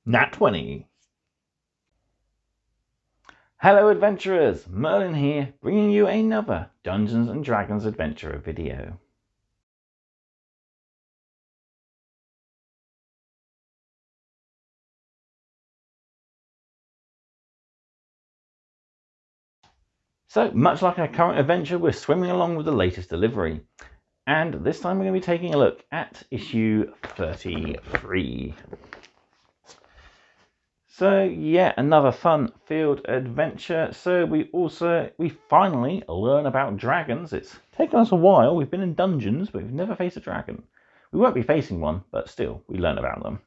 Nat 20. Hello adventurers, Merlin here, bringing you another Dungeons & Dragons adventure video. So, much like our current adventure, we're swimming along with the latest delivery. And this time we're going to be taking a look at issue 33. So yeah, another fun field adventure. So we finally learn about dragons. It's taken us a while. We've been in dungeons, but we've never faced a dragon. We won't be facing one, but still, we learn about them.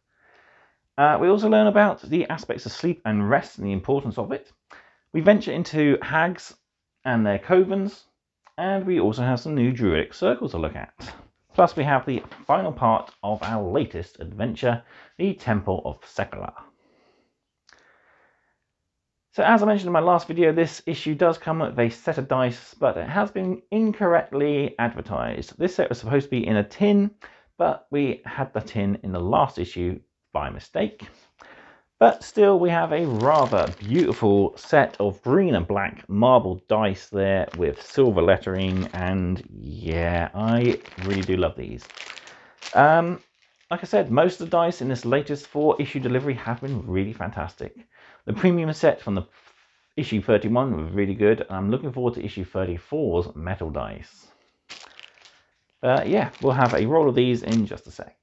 We also learn about the aspects of sleep and rest and the importance of it. We venture into hags and their covens, and we also have some new druidic circles to look at. Plus we have the final part of our latest adventure, the Temple of Sekolah. So as I mentioned in my last video, this issue does come with a set of dice, but it has been incorrectly advertised. This set was supposed to be in a tin, but we had the tin in the last issue by mistake. But still, we have a rather beautiful set of green and black marbled dice there with silver lettering, and yeah, I really do love these. Like I said, most of the dice in this latest 4-issue delivery have been really fantastic. The premium set from the issue 31 was really good, and I'm looking forward to issue 34's metal dice. Yeah, we'll have a roll of these in just a sec.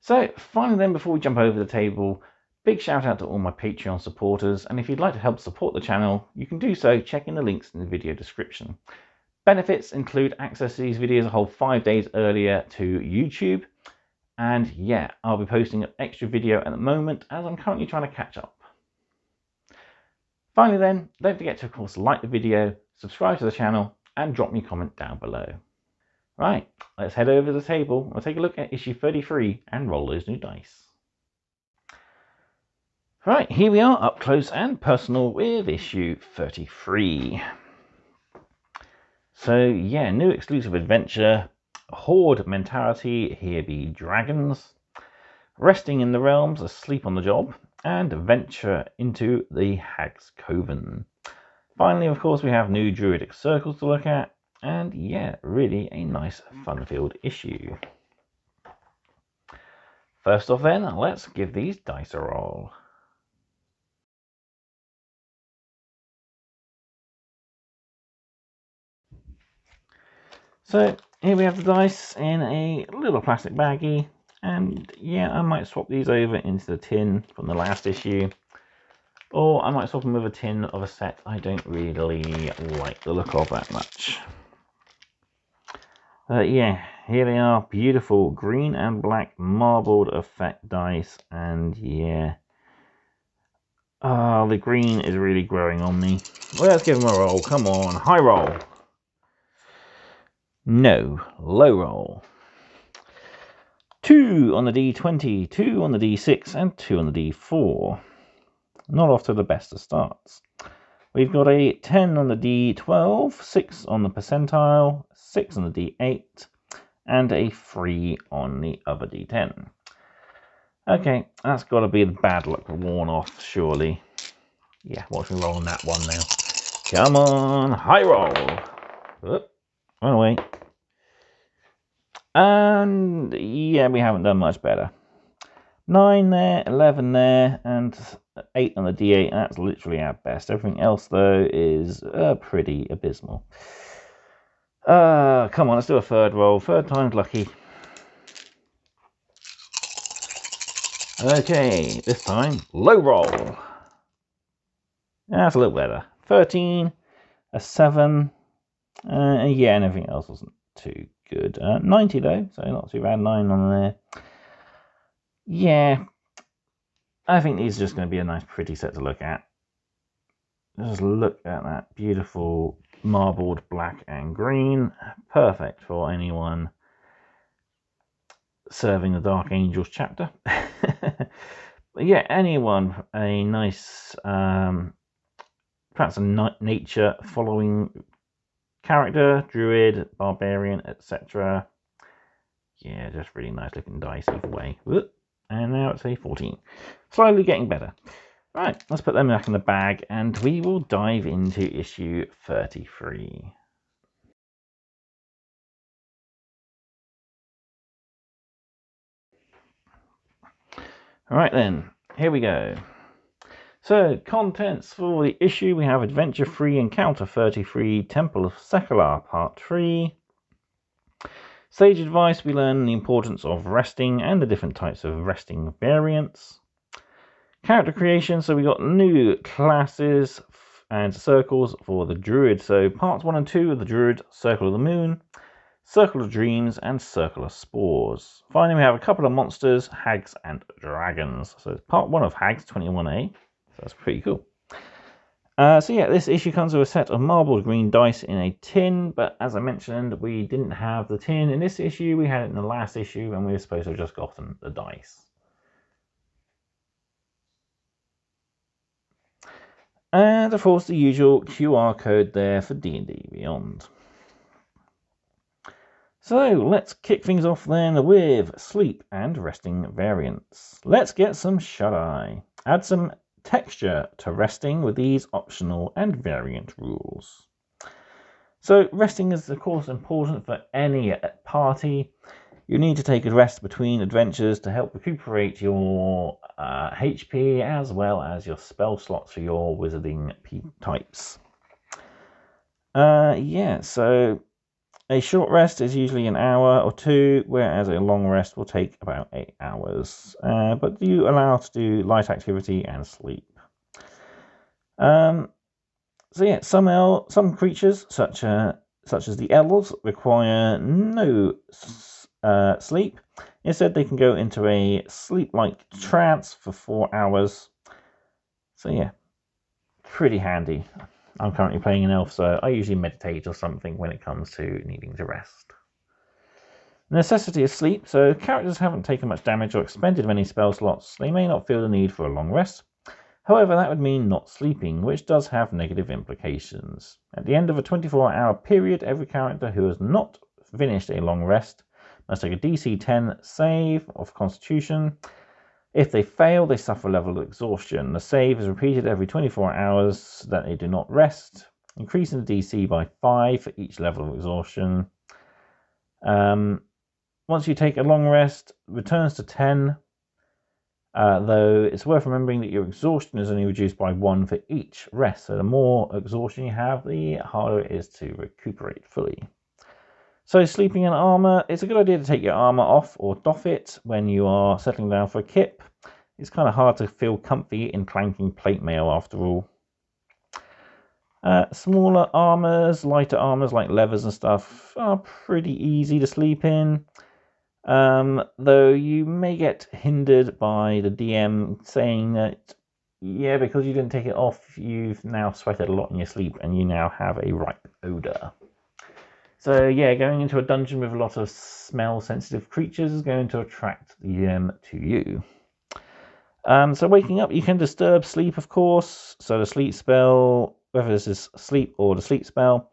So finally then, before we jump over the table, big shout out to all my Patreon supporters, and if you'd like to help support the channel, you can do so checking the links in the video description. Benefits include access to these videos a whole 5 days earlier to YouTube. And yeah, I'll be posting an extra video at the moment as I'm currently trying to catch up. Finally then, don't forget to of course like the video, subscribe to the channel, and drop me a comment down below. Right, let's head over to the table. We'll take a look at issue 33 and roll those new dice. Right, here we are up close and personal with issue 33. So yeah, new exclusive adventure. Horde mentality, here be dragons, resting in the realms, asleep on the job, and venture into the Hags Coven. Finally, of course, we have new druidic circles to look at, and yeah, really a nice fun-filled issue. First off then, let's give these dice a roll. So here we have the dice in a little plastic baggie, and yeah, I might swap these over into the tin from the last issue, or I might swap them with a tin of a set I don't really like the look of that much. Yeah, here they are, beautiful green and black marbled effect dice, and yeah, the green is really growing on me. Well, let's give them a roll, come on, high roll. No, low roll. 2 on the D20, 2 on the D6, and 2 on the D4. Not off to the best of starts. We've got a 10 on the D12, 6 on the percentile, 6 on the D8, and a 3 on the other D10. Okay, that's got to be the bad luck worn off, surely. Yeah, watch me roll on that one now. Come on, high roll. Oop, run away. And yeah, we haven't done much better. 9 there, 11 there, and 8 on the D8, and that's literally our best. Everything else, though, is pretty abysmal. Come on, let's do a third roll. Third time's lucky. Okay, this time, low roll. That's a little better. 13, a 7, yeah, and everything else wasn't too good. 90 though, so not too bad. 9 on there. Yeah, I think these are just going to be a nice pretty set to look at. Just look at that beautiful marbled black and green. Perfect for anyone serving the Dark Angels chapter. But yeah, anyone, a nice, perhaps a nature following character, druid, barbarian, etc. Yeah, just really nice looking dice either way. Whoop. And now it's a 14. Slowly getting better. Right, let's put them back in the bag and we will dive into issue 33. Alright then, here we go. So, contents for the issue, we have Adventure Free Encounter 33, Temple of Sekolah Part 3. Sage advice, we learn the importance of resting and the different types of resting variants. Character creation, so we got new classes and circles for the druid. So parts 1 and 2 of the druid, Circle of the Moon, Circle of Dreams, and Circle of Spores. Finally, we have a couple of monsters, Hags and Dragons. So it's part 1 of Hags 21A. So that's pretty cool. So yeah, this issue comes with a set of marbled green dice in a tin, but as I mentioned, we didn't have the tin in this issue. We had it in the last issue, and we were supposed to have just gotten the dice. And of course, the usual QR code there for D&D Beyond. So let's kick things off then with sleep and resting variants. Let's get some shut-eye. Add some texture to resting with these optional and variant rules. So resting is of course important for any party. You need to take a rest between adventures to help recuperate your HP as well as your spell slots for your wizarding types. So a short rest is usually an hour or 2, whereas a long rest will take about 8 hours. But you allow to do light activity and sleep. Some creatures, such as the elves, require no sleep. Instead, they can go into a sleep-like trance for 4 hours. So yeah, pretty handy. I'm currently playing an elf, so I usually meditate or something when it comes to needing to rest. Necessity of sleep. So characters haven't taken much damage or expended many spell slots. They may not feel the need for a long rest. However, that would mean not sleeping, which does have negative implications. At the end of a 24-hour period, every character who has not finished a long rest must take a DC 10 save of Constitution. If they fail, they suffer a level of exhaustion. The save is repeated every 24 hours that they do not rest, increasing the DC by 5 for each level of exhaustion. Once you take a long rest, returns to 10, though it's worth remembering that your exhaustion is only reduced by 1 for each rest. So the more exhaustion you have, the harder it is to recuperate fully. So sleeping in armor, it's a good idea to take your armor off or doff it when you are settling down for a kip. It's kind of hard to feel comfy in clanking plate mail after all. Smaller armors, lighter armors like levers and stuff are pretty easy to sleep in. Though you may get hindered by the DM saying that, yeah, because you didn't take it off, you've now sweated a lot in your sleep and you now have a ripe odor. So yeah, going into a dungeon with a lot of smell-sensitive creatures is going to attract the DM to you. So waking up, you can disturb sleep, of course. So the sleep spell, whether this is sleep or the sleep spell,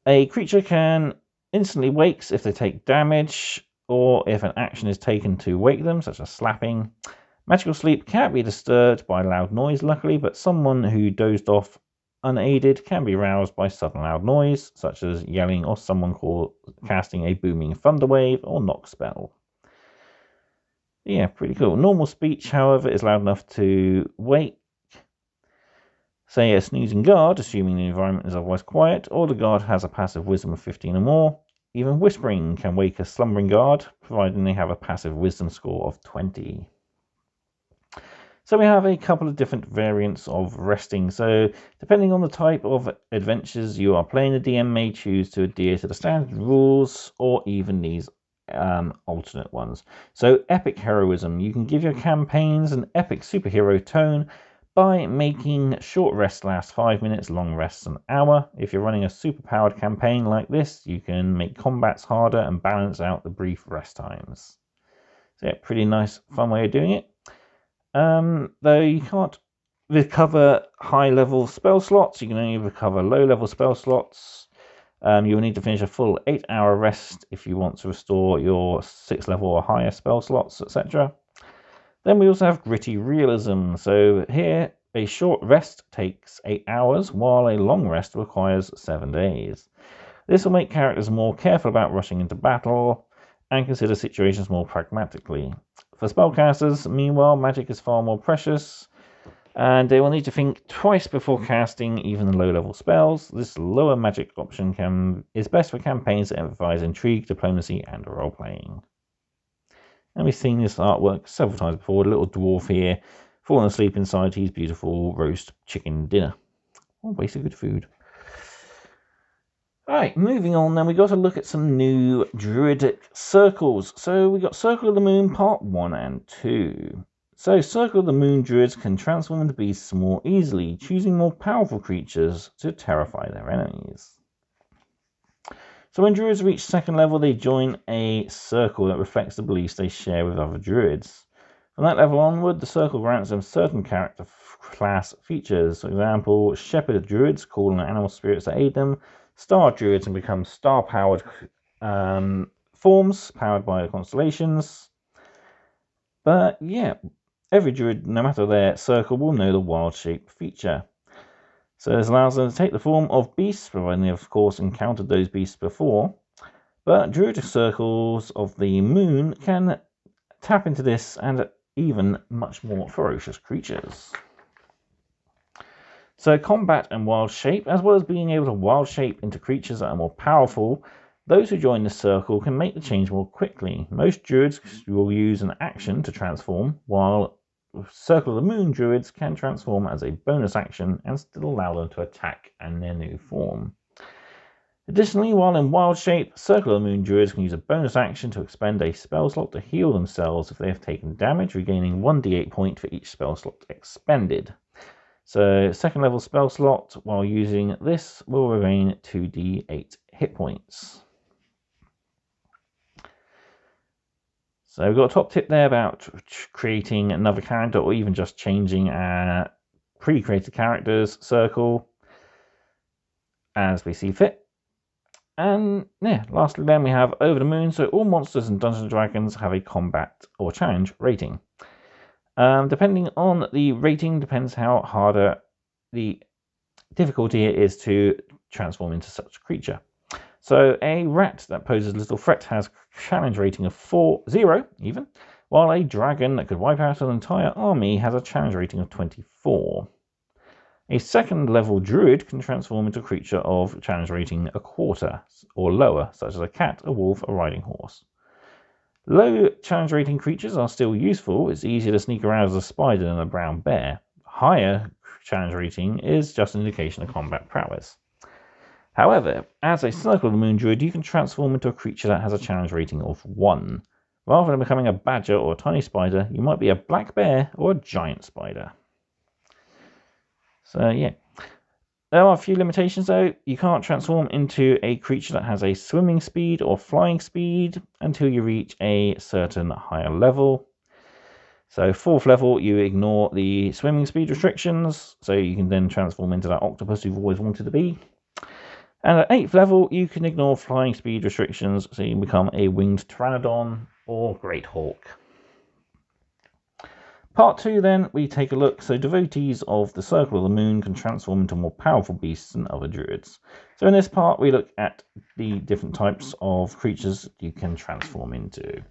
a creature can instantly wakes if they take damage or if an action is taken to wake them, such as slapping. Magical sleep can't be disturbed by loud noise, luckily, but someone who dozed off unaided can be roused by sudden loud noise, such as yelling or someone casting a booming thunder wave or knock spell. Yeah, pretty cool. Normal speech, however, is loud enough to wake, say, a snoozing guard, assuming the environment is otherwise quiet, or the guard has a passive wisdom of 15 or more. Even whispering can wake a slumbering guard, providing they have a passive wisdom score of 20. So we have a couple of different variants of resting. So depending on the type of adventures you are playing, the DM may choose to adhere to the standard rules or even these alternate ones. So epic heroism. You can give your campaigns an epic superhero tone by making short rests last 5 minutes, long rests an hour. If you're running a superpowered campaign like this, you can make combats harder and balance out the brief rest times. So yeah, pretty nice, fun way of doing it. Though you can't recover high-level spell slots, you can only recover low-level spell slots. You will need to finish a full 8-hour rest if you want to restore your 6th level or higher spell slots, etc. Then we also have gritty realism. So here, a short rest takes 8 hours, while a long rest requires 7 days. This will make characters more careful about rushing into battle and consider situations more pragmatically. For spellcasters, meanwhile, magic is far more precious, and they will need to think twice before casting even low-level spells. This lower magic option is best for campaigns that emphasize intrigue, diplomacy, and role-playing. And we've seen this artwork several times before. A little dwarf here, falling asleep inside his beautiful roast chicken dinner. Oh, waste of good food. Alright, moving on then, we got to look at some new druidic circles. So we got Circle of the Moon Part 1 and 2. So Circle of the Moon druids can transform into beasts more easily, choosing more powerful creatures to terrify their enemies. So when druids reach 2nd level, they join a circle that reflects the beliefs they share with other druids. From that level onward, the circle grants them certain character class features. For example, shepherd druids call on animal spirits to aid them, star druids and become star-powered forms powered by the constellations. But yeah, every druid, no matter their circle, will know the wild shape feature. So this allows them to take the form of beasts, providing they have, of course, encountered those beasts before. But druidic circles of the moon can tap into this and even much more ferocious creatures. So combat and wild shape, as well as being able to wild shape into creatures that are more powerful, those who join this circle can make the change more quickly. Most druids will use an action to transform, while Circle of the Moon druids can transform as a bonus action and still allow them to attack in their new form. Additionally, while in wild shape, Circle of the Moon druids can use a bonus action to expend a spell slot to heal themselves if they have taken damage, regaining 1d8 point for each spell slot expended. So 2nd level spell slot, while using this, will regain 2d8 hit points. So we've got a top tip there about creating another character or even just changing a pre-created character's circle as we see fit. And yeah, lastly then we have Over the Moon. So all monsters and Dungeons & Dragons have a combat or challenge rating. Depending on the rating, depends how harder the difficulty is to transform into such a creature. So a rat that poses little threat has challenge rating of 0 even, while a dragon that could wipe out an entire army has a challenge rating of 24. A 2nd level druid can transform into a creature of challenge rating a quarter or lower, such as a cat, a wolf, a riding horse. Low challenge rating creatures are still useful. It's easier to sneak around as a spider than a brown bear. Higher challenge rating is just an indication of combat prowess. However, as a Circle of the Moon druid, you can transform into a creature that has a challenge rating of 1. Rather than becoming a badger or a tiny spider, you might be a black bear or a giant spider. So yeah. There are a few limitations though. You can't transform into a creature that has a swimming speed or flying speed until you reach a certain higher level. So 4th level, you ignore the swimming speed restrictions, so you can then transform into that octopus you've always wanted to be. And at 8th level, you can ignore flying speed restrictions, so you can become a winged pteranodon or great hawk. Part 2 then, we take a look. So devotees of the Circle of the Moon can transform into more powerful beasts than other druids. So in this part, we look at the different types of creatures you can transform into.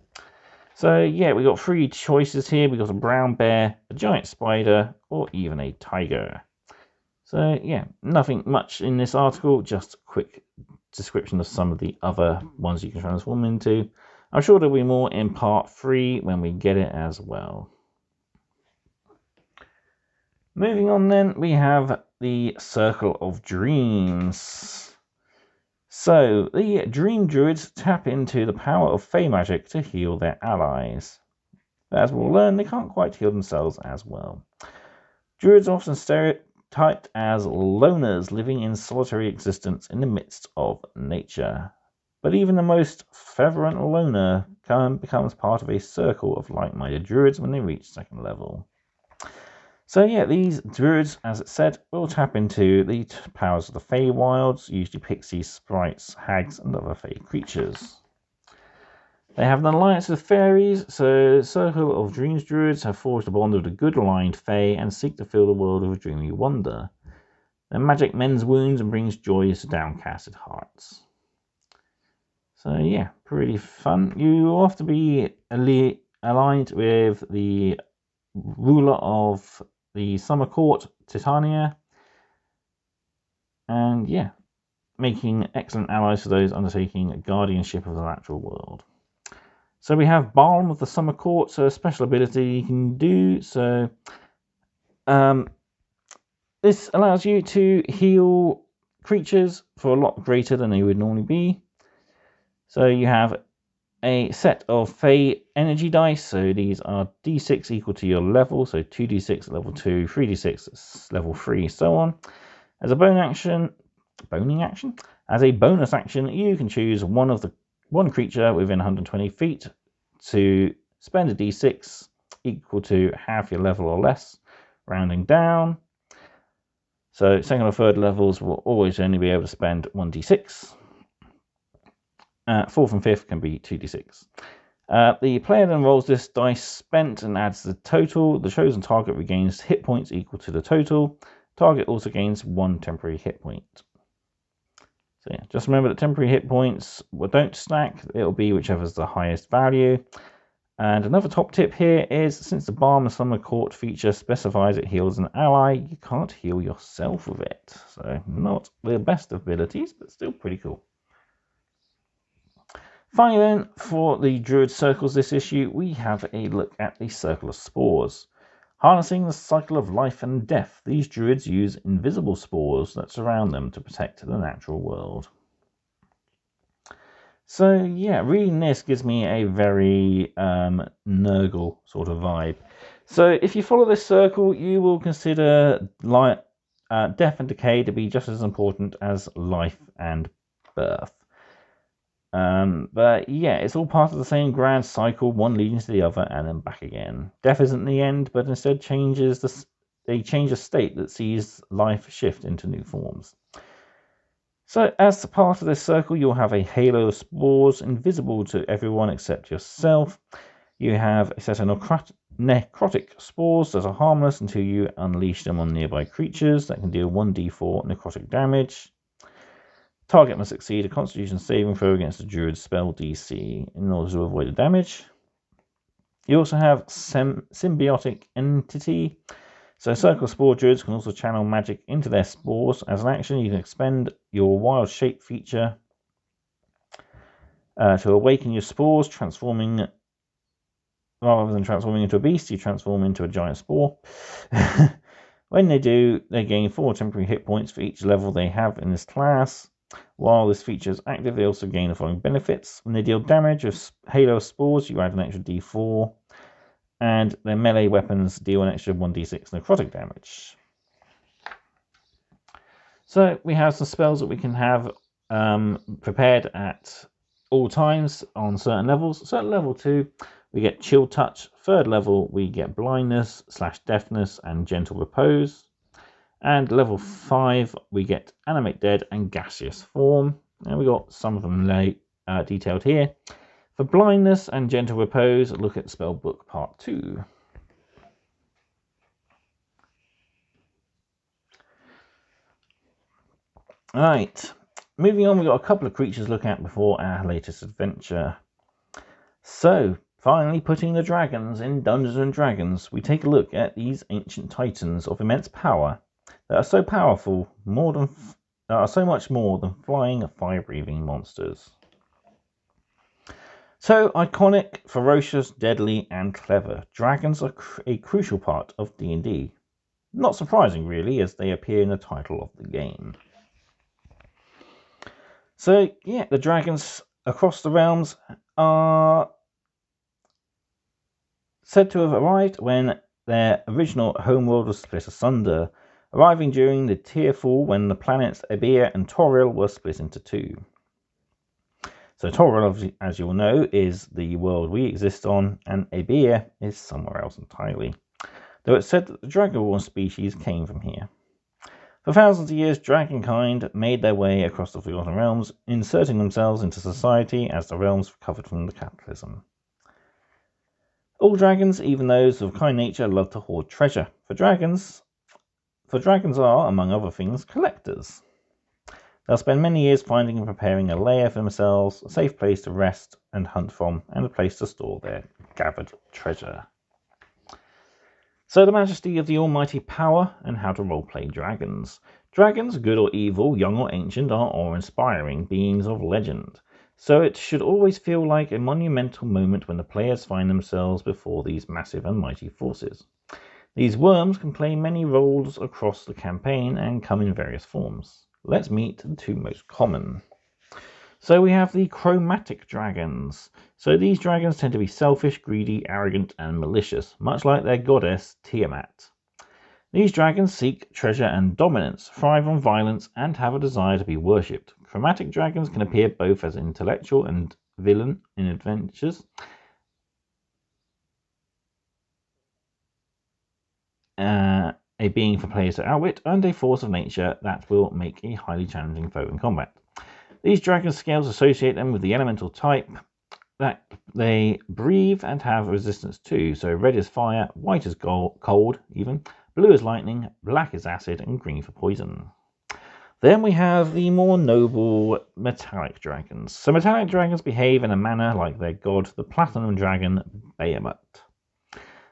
So yeah, we got 3 choices here. We got a brown bear, a giant spider, or even a tiger. So yeah, nothing much in this article, just a quick description of some of the other ones you can transform into. I'm sure there'll be more in part 3 when we get it as well. Moving on then, we have the Circle of Dreams. So, the Dream Druids tap into the power of Fey magic to heal their allies. But as we'll learn, they can't quite heal themselves as well. Druids are often stereotyped as loners living in solitary existence in the midst of nature. But even the most fervent loner becomes part of a circle of like-minded druids when they reach 2nd level. So yeah, these druids, as it said, will tap into the powers of the Feywilds, usually pixies, sprites, hags, and other fey creatures. They have an alliance with fairies, so Circle of Dreams druids have forged a bond with a good aligned fae and seek to fill the world with dreamy wonder. Their magic mends wounds and brings joys to downcasted hearts. So yeah, pretty fun. You have to be aligned with the ruler of the Summer Court, Titania, and yeah, making excellent allies for those undertaking guardianship of the natural world. So we have Balm of the Summer Court, so a special ability you can do. So this allows you to heal creatures for a lot greater than they would normally be. So you have a set of Fey energy dice, so these are d6 equal to your level, so 2d6 at level 2, 3d6 level 3, so on. As a bonus action, you can choose one creature within 120 feet to spend a d6 equal to half your level or less, rounding down. So second or third levels will always only be able to spend 1d6. Fourth and fifth can be 2d6. The player then rolls this dice spent and adds the total. The chosen target regains hit points equal to the total. Target also gains 1 temporary hit point. So yeah, just remember that temporary hit points don't stack. It'll be whichever's the highest value. And another top tip here is, since the Balm of Summer Court feature specifies it heals an ally, you can't heal yourself with it. So not the best of abilities, but still pretty cool. Finally then, for the Druid Circles this issue, we have a look at the Circle of Spores. Harnessing the cycle of life and death, these Druids use invisible spores that surround them to protect the natural world. So yeah, reading this gives me a very Nurgle sort of vibe. So if you follow this circle, you will consider death and decay to be just as important as life and birth. But yeah, it's all part of the same grand cycle, one leading to the other and then back again. Death isn't the end, but instead they change a state that sees life shift into new forms. So as part of this circle, you'll have a halo of spores invisible to everyone except yourself. You have a set of necrotic spores that are harmless until you unleash them on nearby creatures that can deal 1d4 necrotic damage. Target must succeed a Constitution saving throw against the Druid's spell DC in order to avoid the damage. You also have Symbiotic Entity. So Circle Spore Druids can also channel magic into their spores. As an action, you can expend your Wild Shape feature to awaken your spores, rather than transforming into a beast, you transform into a giant spore. When they do, they gain 4 temporary hit points for each level they have in this class. While this feature is active, they also gain the following benefits. When they deal damage with Halo Spores, you add an extra d4, and their melee weapons deal an extra 1d6 necrotic damage. So we have some spells that we can have prepared at all times on certain levels. So at level 2, we get Chill Touch. Third level, we get Blindness / Deafness and Gentle Repose. And level 5, we get Animate Dead and Gaseous Form. And we got some of them detailed here. For Blindness and Gentle Repose, look at Spellbook Part 2. Right, moving on, we've got a couple of creatures to look at before our latest adventure. So, finally putting the dragons in Dungeons and Dragons, we take a look at these ancient titans of immense power that are so powerful, so much more than flying, fire-breathing monsters. So iconic, ferocious, deadly, and clever, dragons are a crucial part of D&D. Not surprising, really, as they appear in the title of the game. So yeah, the dragons across the realms are said to have arrived when their original homeworld was split asunder, arriving during the Tearfall when the planets Ebir and Toril were split into 2. So Toril, as you'll know, is the world we exist on, and Ebir is somewhere else entirely. though it's said that the dragonborn species came from here. For thousands of years, dragonkind made their way across the Forgotten Realms, inserting themselves into society as the realms recovered from the cataclysm. All dragons, even those of kind nature, love to hoard treasure. For dragons are, among other things, collectors. They'll spend many years finding and preparing a lair for themselves, a safe place to rest and hunt from, and a place to store their gathered treasure. So the majesty of the almighty power and how to roleplay dragons. Dragons, good or evil, young or ancient, are awe-inspiring beings of legend. So it should always feel like a monumental moment when the players find themselves before these massive and mighty forces. These worms can play many roles across the campaign and come in various forms. Let's meet the two most common. So we have the chromatic dragons. So these dragons tend to be selfish, greedy, arrogant, and malicious, much like their goddess Tiamat. These dragons seek treasure and dominance, thrive on violence, and have a desire to be worshipped. Chromatic dragons can appear both as intellectual and villain in adventures, a being for players to outwit, and a force of nature that will make a highly challenging foe in combat. These dragon scales associate them with the elemental type that they breathe and have resistance to, so red is fire, white is cold even, blue is lightning, black is acid, and green for poison. Then we have the more noble metallic dragons. So metallic dragons behave in a manner like their god, the platinum dragon Behemoth.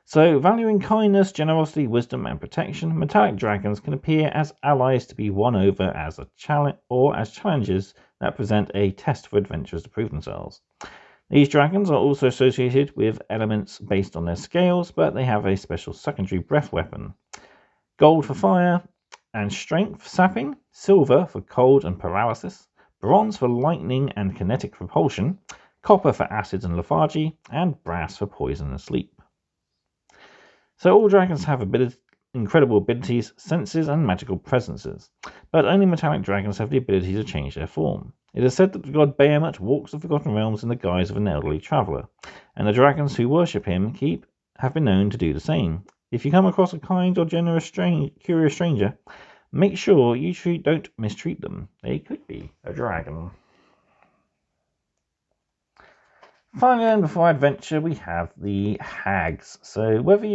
So, valuing kindness, generosity, wisdom, and protection, metallic dragons can appear as allies to be won over as a challenge or as challenges that present a test for adventurers to prove themselves. These dragons are also associated with elements based on their scales, but they have a special secondary breath weapon. Gold for fire and strength sapping, silver for cold and paralysis, bronze for lightning and kinetic propulsion, copper for acid and lethargy, and brass for poison and sleep. So all dragons have incredible abilities, senses, and magical presences, but only metallic dragons have the ability to change their form. It is said that the god Behemoth walks the Forgotten Realms in the guise of an elderly traveller, and the dragons who worship him have been known to do the same. If you come across a kind or generous curious stranger, make sure you don't mistreat them. They could be a dragon. Finally, and before adventure, we have the Hags. So whether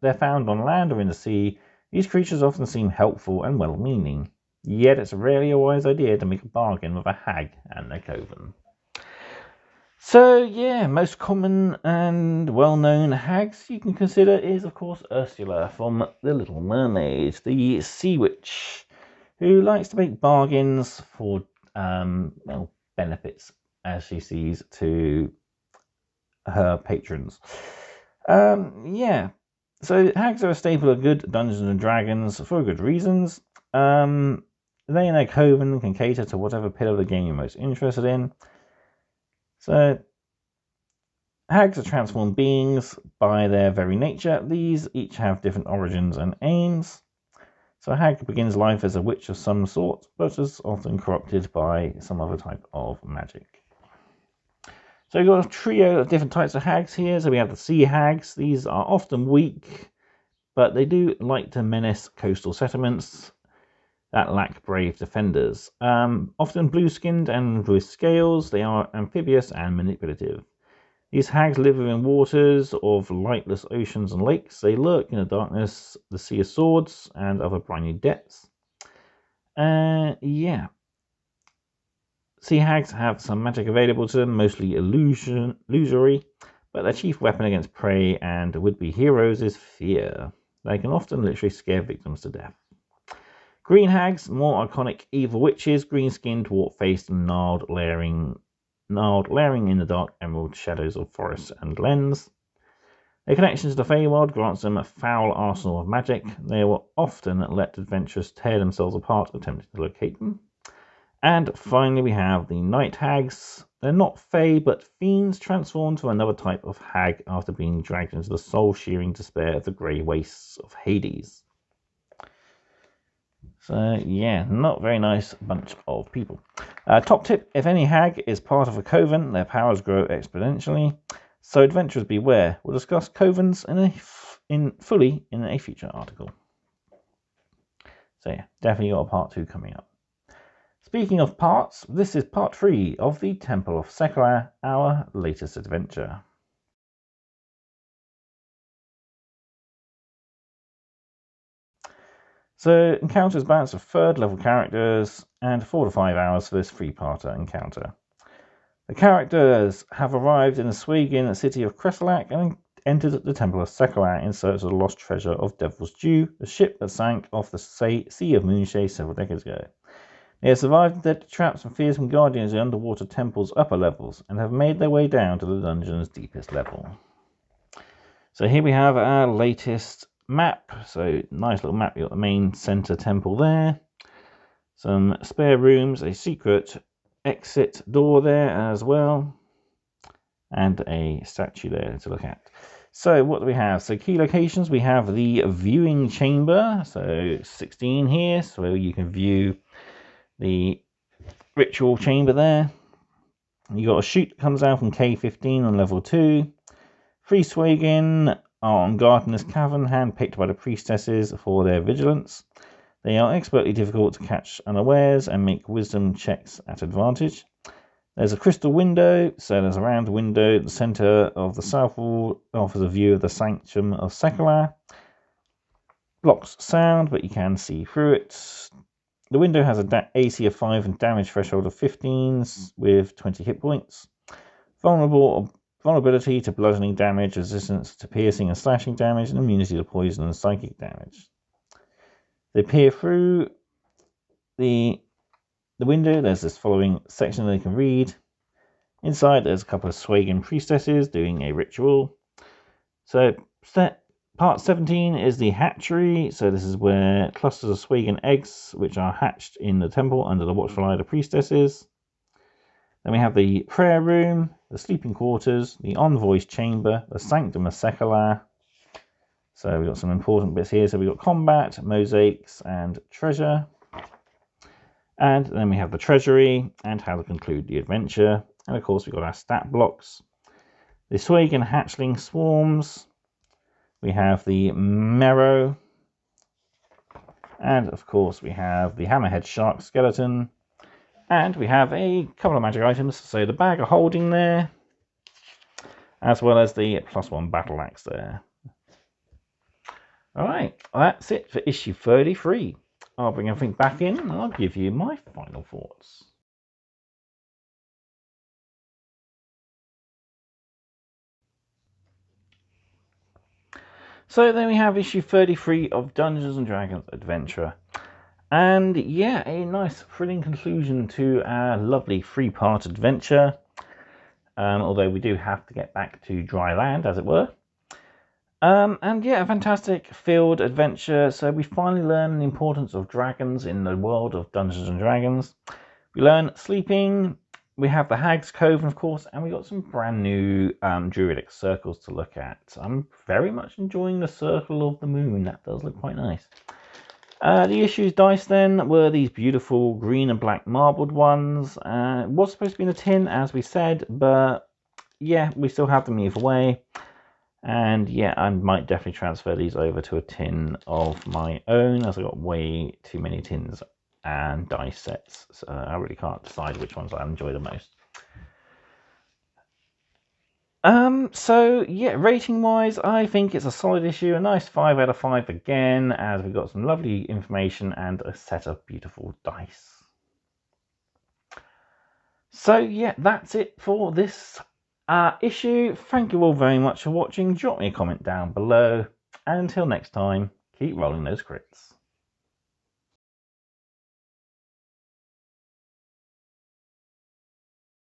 they're found on land or in the sea, these creatures often seem helpful and well-meaning. Yet it's rarely a wise idea to make a bargain with a hag and their coven. So yeah, most common and well-known hags you can consider is, of course, Ursula from The Little Mermaid, the sea witch, who likes to make bargains for benefits as she sees to her patrons. So hags are a staple of good Dungeons and Dragons for good reasons. They and their coven can cater to whatever pillar of the game you're most interested in. So hags are transformed beings by their very nature. These each have different origins and aims. So a hag begins life as a witch of some sort, but is often corrupted by some other type of magic. So we've got a trio of different types of hags here. So we have the sea hags. These are often weak, but they do like to menace coastal settlements that lack brave defenders. Often blue-skinned and with scales, they are amphibious and manipulative. These hags live within waters of lightless oceans and lakes. They lurk in the darkness, the sea of swords, and other briny depths. Sea hags have some magic available to them, mostly illusory, but their chief weapon against prey and would-be heroes is fear. They can often literally scare victims to death. Green hags, more iconic evil witches, green-skinned, dwarf-faced, and gnarled, layering in the dark emerald shadows of forests and glens. Their connection to the Feywild grants them a foul arsenal of magic. They will often let adventurers tear themselves apart attempting to locate them. And finally we have the night hags. They're not fey, but fiends transformed to another type of hag after being dragged into the soul-shearing despair of the grey wastes of Hades. So yeah, not very nice bunch of people. Top tip, if any hag is part of a coven, their powers grow exponentially. So adventurers beware. We'll discuss covens in fully in a future article. So yeah, definitely got a part 2 coming up. Speaking of parts, this is part 3 of the Temple of Sekolah, our latest adventure. So encounters balance of 3rd level characters and 4 to 5 hours for this 3-parter encounter. The characters have arrived in the Swagin city of Kreslak and entered the Temple of Sekolah in search of the lost treasure of Devil's Dew, the ship that sank off the Sea of Moonshade several decades ago. They have survived deadly traps and fearsome guardians in the underwater temple's upper levels and have made their way down to the dungeon's deepest level. So here we have our latest map. So nice little map. You've got the main center temple there, some spare rooms, a secret exit door there as well, and a statue there to look at. So what do we have? So key locations, we have the viewing chamber, so 16 here, so you can view the ritual chamber there. You got a chute that comes out from K15 on level 2. 3 Swagin on Gardener's Cavern, handpicked by the priestesses for their vigilance. They are expertly difficult to catch unawares and make wisdom checks at advantage. There's a crystal window, so there's a round window. The center of the south wall offers a view of the Sanctum of Sekolah. Blocks sound, but you can see through it. The window has an AC of 5 and damage threshold of 15s with 20 hit points. Vulnerability to bludgeoning damage, resistance to piercing and slashing damage, and immunity to poison and psychic damage. They peer through the window. There's this following section they can read. Inside, there's a couple of Swagin priestesses doing a ritual. So, part 17 is the hatchery. So this is where clusters of Swagin eggs, which are hatched in the temple under the watchful eye of the priestesses. Then we have the prayer room, the sleeping quarters, the envoy's chamber, the Sanctum of Sekolah. So we've got some important bits here. So we've got combat, mosaics, and treasure. And then we have the treasury and how to conclude the adventure. And of course, we've got our stat blocks. The Swagin hatchling swarms. We have the marrow. And of course, we have the hammerhead shark skeleton. And we have a couple of magic items. So the bag of holding there, as well as the +1 battle axe there. Alright, that's it for issue 33. I'll bring everything back in and I'll give you my final thoughts. So then we have issue 33 of Dungeons & Dragons Adventure. And yeah, a nice thrilling conclusion to our lovely 3-part adventure. Although we do have to get back to dry land, as it were. And yeah, a fantastic field adventure. So we finally learn the importance of dragons in the world of Dungeons & Dragons. We learn sleeping. We have the Hags Cove, of course, and we got some brand new druidic circles to look at. I'm very much enjoying the Circle of the Moon. That does look quite nice. The issues dice then were these beautiful green and black marbled ones. It was supposed to be in a tin, as we said, but yeah, we still have them either way. And yeah, I might definitely transfer these over to a tin of my own, as I got way too many tins and dice sets, so I really can't decide which ones I enjoy the most. So yeah, rating wise, I think it's a solid issue, a nice 5 out of 5 again, as we got some lovely information and a set of beautiful dice. So yeah, that's it for this issue. Thank you all very much for watching. Drop me a comment down below, and until next time, keep rolling those crits.